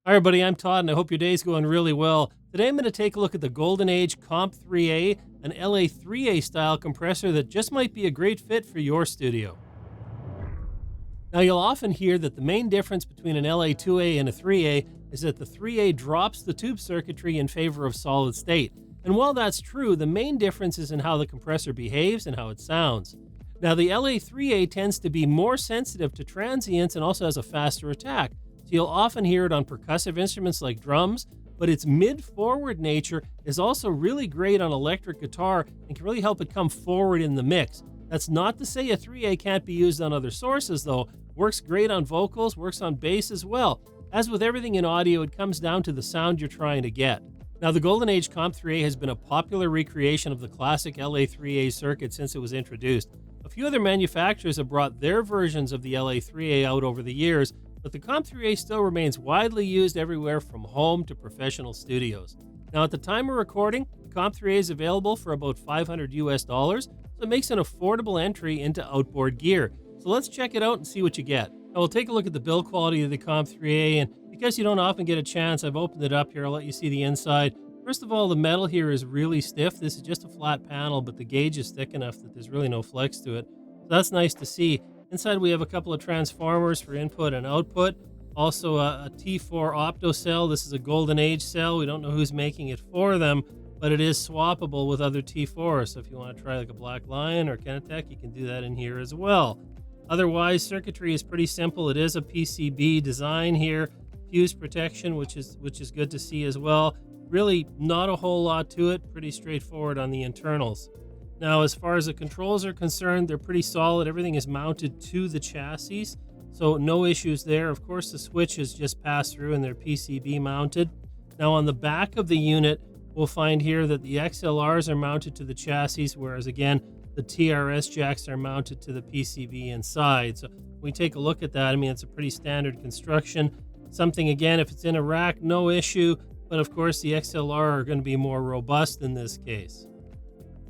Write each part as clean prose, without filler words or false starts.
Hi, everybody. I'm Todd, and I hope your day's going really well. Today, I'm going to take a look at the Golden Age Comp 3A, an LA3A style compressor that just might be a great fit for your studio. Now, you'll often hear that the main difference between an LA2A and a 3A is that the 3A drops the tube circuitry in favor of solid state. And while that's true, the main difference is in how the compressor behaves and how it sounds. Now, the LA3A tends to be more sensitive to transients and also has a faster attack. So you'll often hear it on percussive instruments like drums, but its mid-forward nature is also really great on electric guitar and can really help it come forward in the mix. That's not to say a 3A can't be used on other sources, though. Works great on vocals, works on bass as well. As with everything in audio, it comes down to the sound you're trying to get. Now, the Golden Age Comp 3A has been a popular recreation of the classic LA3A circuit since it was introduced. A few other manufacturers have brought their versions of the LA3A out over the years, but the Comp 3A still remains widely used everywhere from home to professional studios. Now, at the time of recording, the Comp 3A is available for about $500 US, so it makes an affordable entry into outboard gear. So let's check it out and see what you get. Now, we'll take a look at the build quality of the Comp 3A, and because you don't often get a chance, I've opened it up here. I'll let you see the inside. First of all, the metal here is really stiff. This is just a flat panel, but the gauge is thick enough that there's really no flex to it. So that's nice to see. Inside, we have a couple of transformers for input and output. Also, a T4 opto cell. This is a Golden Age cell. We don't know who's making it for them, but it is swappable with other T4s. So if you want to try like a Black Lion or Kenetech, you can do that in here as well. Otherwise, circuitry is pretty simple. It is a PCB design here. Fuse protection, which is good to see as well. Really not a whole lot to it. Pretty straightforward on the internals. Now, as far as the controls are concerned, they're pretty solid. Everything is mounted to the chassis, so no issues there. Of course, the switches just pass through and they're PCB mounted. Now, on the back of the unit, we'll find here that the XLRs are mounted to the chassis, whereas again, the TRS jacks are mounted to the PCB inside. So when we take a look at that, I mean, it's a pretty standard construction. Something, again, if it's in a rack, no issue, but of course, the XLR are going to be more robust in this case.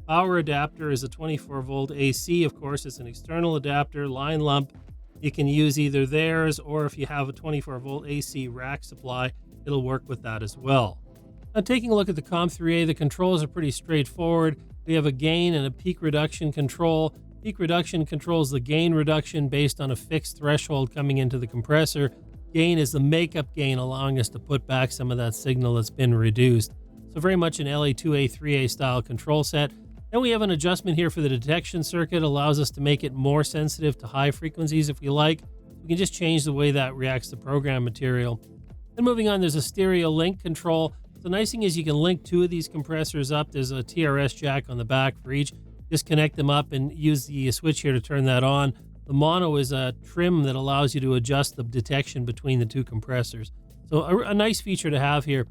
Power adapter is a 24-volt AC. Of course, it's an external adapter, line lump. You can use either theirs, or if you have a 24-volt AC rack supply, it'll work with that as well. Now, taking a look at the Comp 3A, the controls are pretty straightforward. We have a gain and a peak reduction control. Peak reduction controls the gain reduction based on a fixed threshold coming into the compressor. Gain is the makeup gain, allowing us to put back some of that signal that's been reduced. So very much an LA2A 3A style control set. Then we have an adjustment here for the detection circuit. Allows us to make it more sensitive to high frequencies if we like. We can just change the way that reacts to program material. Then moving on, there's a stereo link control. The nice thing is you can link two of these compressors up. There's a TRS jack on the back for each. Just connect them up and use the switch here to turn that on. The mono is a trim that allows you to adjust the detection between the two compressors. So a nice feature to have here.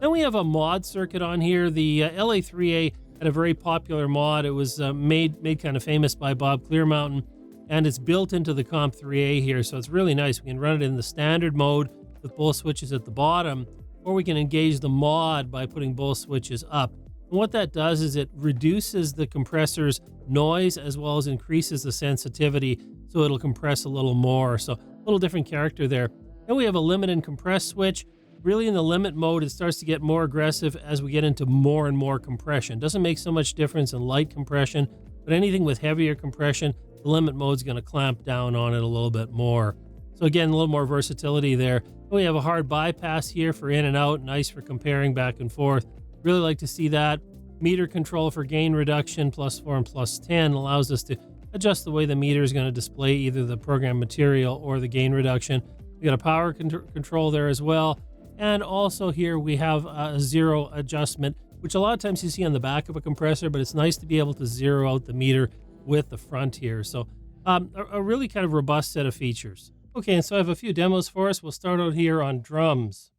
Then we have a mod circuit on here. The LA3A had a very popular mod. It was made kind of famous by Bob Clearmountain, and it's built into the Comp 3A here, so it's really nice. We can run it in the standard mode with both switches at the bottom, or we can engage the mod by putting both switches up. And what that does is it reduces the compressor's noise as well as increases the sensitivity, so it'll compress a little more. So a little different character there. Then we have a limit and compress switch. Really, in the limit mode, it starts to get more aggressive as we get into more and more compression. Doesn't make so much difference in light compression, but anything with heavier compression, the limit mode is going to clamp down on it a little bit more. So again, a little more versatility there. We have a hard bypass here for in and out, nice for comparing back and forth. Really like to see that. Meter control for gain reduction, +4 and +10, allows us to adjust the way the meter is going to display either the program material or the gain reduction. We got a power control there as well. And also here we have a zero adjustment, which a lot of times you see on the back of a compressor, but it's nice to be able to zero out the meter with the front here. So a really kind of robust set of features. Okay, and so I have a few demos for us. We'll start out here on drums.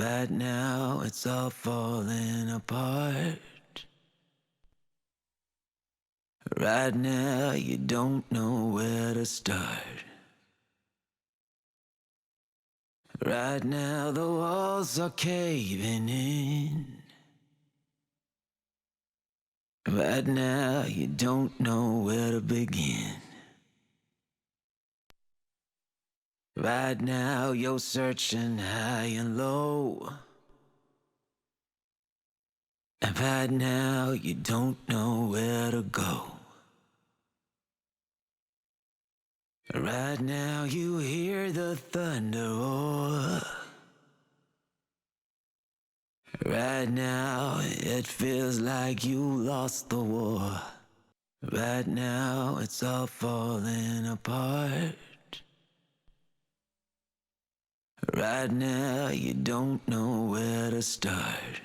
Right now it's all falling apart. Right now you don't know where to start. Right now the walls are caving in. Right now you don't know where to begin. Right now you're searching high and low. And right now you don't know where to go. Right now you hear the thunder roar. Right now it feels like you lost the war. Right now it's all falling apart. Right now you don't know where to start.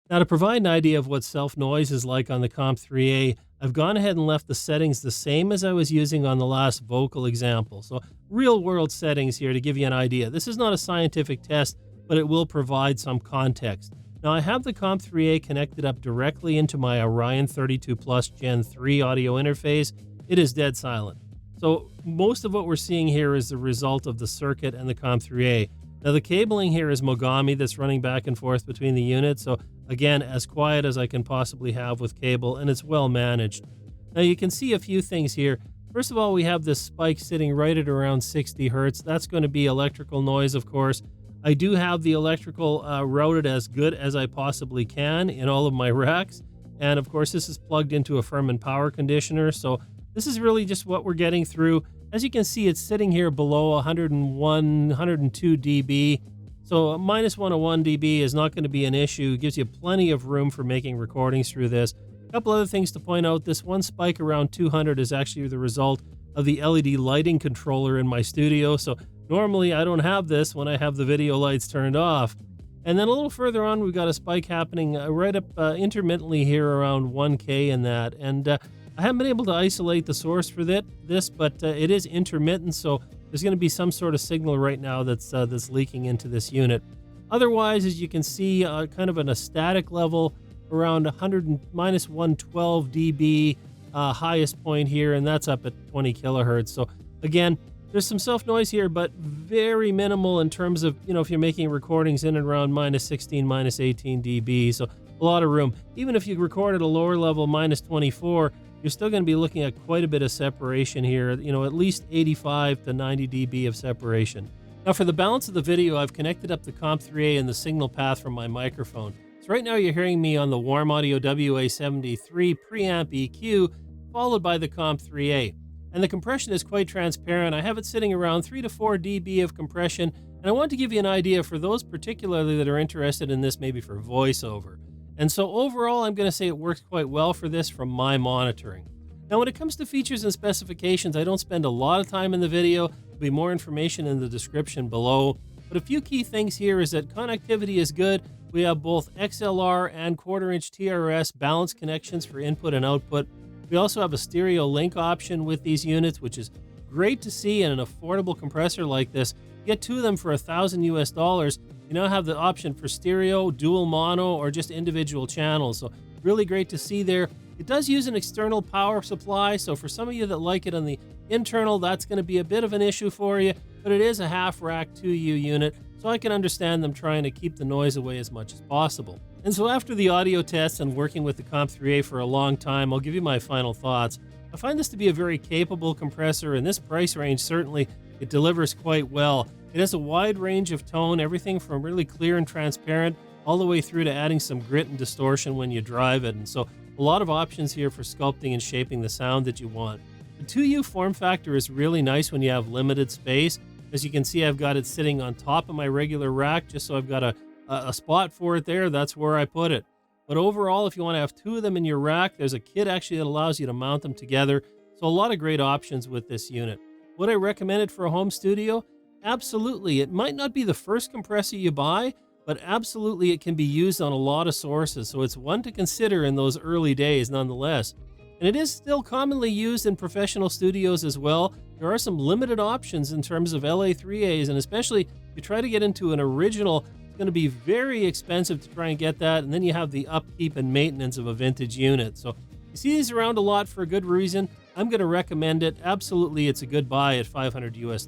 Now, to provide an idea of what self-noise is like on the Comp 3A, I've gone ahead and left the settings the same as I was using on the last vocal example. So real-world settings here to give you an idea. This is not a scientific test, but it will provide some context. Now, I have the Comp 3A connected up directly into my Orion 32 Plus Gen 3 audio interface. It is dead silent. So most of what we're seeing here is the result of the circuit and the Comp 3A. Now, the cabling here is Mogami that's running back and forth between the units. So again, as quiet as I can possibly have with cable, and it's well managed. Now you can see a few things here. First of all, we have this spike sitting right at around 60 hertz. That's going to be electrical noise, of course. I do have the electrical routed as good as I possibly can in all of my racks. And of course, this is plugged into a Furman power conditioner. So this is really just what we're getting through. As you can see, it's sitting here below 101, 102 dB. So a minus 101 dB is not going to be an issue. It gives you plenty of room for making recordings through this. A couple other things to point out. This one spike around 200 is actually the result of the LED lighting controller in my studio. So normally I don't have this when I have the video lights turned off. And then a little further on, we've got a spike happening right up intermittently here around 1K in that. And I haven't been able to isolate the source for this, but it is intermittent, so there's going to be some sort of signal right now that's leaking into this unit. Otherwise, as you can see, kind of on a static level, around minus 112 dB highest point here, and that's up at 20 kilohertz. So again, there's some self-noise here, but very minimal in terms of, if you're making recordings in and around minus 16, minus 18 dB, so a lot of room. Even if you record at a lower level, minus 24, you're still going to be looking at quite a bit of separation here, at least 85 to 90 dB of separation. Now for the balance of the video, I've connected up the Comp 3A and the signal path from my microphone. So right now you're hearing me on the Warm Audio WA73 preamp EQ, followed by the Comp 3A. And the compression is quite transparent. I have it sitting around 3 to 4 dB of compression, and I want to give you an idea for those particularly that are interested in this, maybe for voiceover. And so overall, I'm going to say it works quite well for this from my monitoring. Now, when it comes to features and specifications, I don't spend a lot of time in the video. There'll be more information in the description below. But a few key things here is that connectivity is good. We have both XLR and 1/4-inch TRS balanced connections for input and output. We also have a stereo link option with these units, which is great to see in an affordable compressor like this. You get two of them for $1,000 US. You now have the option for stereo, dual mono, or just individual channels. So really great to see there. It does use an external power supply, so for some of you that like it on the internal, that's going to be a bit of an issue for you, but it is a half-rack 2U unit, so I can understand them trying to keep the noise away as much as possible. And so after the audio tests and working with the Comp 3A for a long time, I'll give you my final thoughts. I find this to be a very capable compressor. In this price range, certainly it delivers quite well. It has a wide range of tone, everything from really clear and transparent all the way through to adding some grit and distortion when you drive it. And so a lot of options here for sculpting and shaping the sound that you want. The 2U form factor is really nice when you have limited space. As you can see, I've got it sitting on top of my regular rack, just so I've got a spot for it there. That's where I put it. But overall, if you want to have two of them in your rack, there's a kit actually that allows you to mount them together. So a lot of great options with this unit. Would I recommend it for a home studio? Absolutely. It might not be the first compressor you buy, but absolutely it can be used on a lot of sources. So it's one to consider in those early days nonetheless. And it is still commonly used in professional studios as well. There are some limited options in terms of LA3As, and especially if you try to get into an original It's going to be very expensive to try and get that, and then you have the upkeep and maintenance of a vintage unit. So you see these around a lot for a good reason. I'm going to recommend it. Absolutely, it's a good buy at $500 US.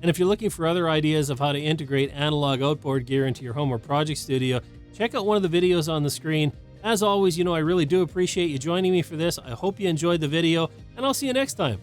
And if you're looking for other ideas of how to integrate analog outboard gear into your home or project studio, check out one of the videos on the screen. As always, I really do appreciate you joining me for this. I hope you enjoyed the video, and I'll see you next time.